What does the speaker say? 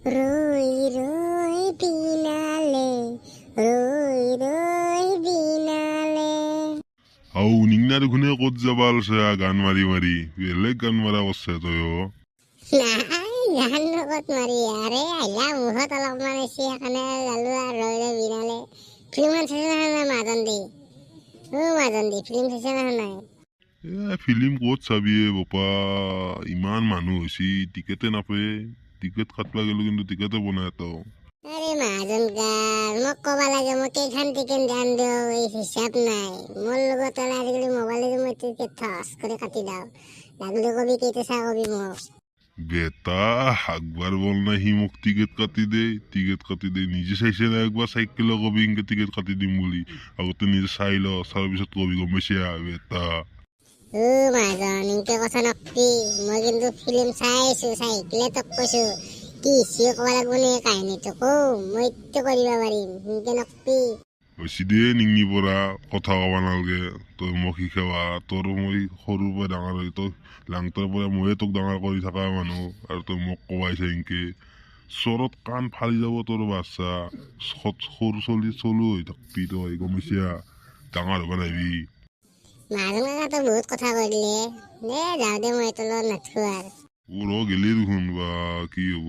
রই রই বিনালে রই রই বিনালে। আউ নিংনার ঘুনে কত যাবাল সে গান মারি মারি বেলেগ গান মারা অবস্থা তয়ও নাই গান লগত মাৰি আৰে আহিলা মুখত অলপমান এসে এখানে গালো আর রই রই বিনালে। ফিল্ম চাইছে না মাজন দি মাজন দি ফিল্ম চাইছে না নাই? ফিল্ম ক'ত চাবি বাপা ইমান মানুহ হৈছি টিকেটে নাপায় টিকেট কাটবা গেলো কিন্তু টিকেটে বনাই এটাও আরে মাজন গাল মোক কবা লাগে মই কেইখান টিকেট দাম দিও এই হিসাব নাই মোৰ লগত হলে আজিকালি মোবাইলেৰে মই টিকেট থস করে কাটি দাও লাগলে কবি কেইটা চা কবি মোক। বেটা একবার বল না হি মোক টিকেট কাটি দে নিজে চাইছে না একবার সাইকেল কবি ইনকে টিকেট কাটি দিম বলি আগতে নিজে চাই ল চার পিছত কবি গম পাইছে বেটা মাজন ইনকে কথা নকবি মই কিন্তু ফিল্ম চাইছো চাইকিলে তোক কৈছো কি সিও কবা লাগব নে কাহিনীটো কৌ মই তো কৰিব পাৰিম ইনকে নকবি। বেছি দিয়ে নিঙনি পৰা কথা কবা নালগে তই মোক শিকাবা তোৰ মই সৰুৰ পৰা ডাঙৰ হৈ তই লাংতৰ পৰা ময়ে তোক ডাঙৰ কৰি থকা মানুহ আৰু তই মোক কবাইছে ইনকে চৰত কাণ ফালি যাব তোৰ বাচ্চা সৰু চলো হৈ থাকবি তই গম পাইছা ডাঙৰ হবা নাহিবি। মাজন কাকা তো বহুত কথা কৈ দিলে দে যাওঁ দে মই এইটো লগত নাথকো আৰু। গেলি দেখোন বা কি হব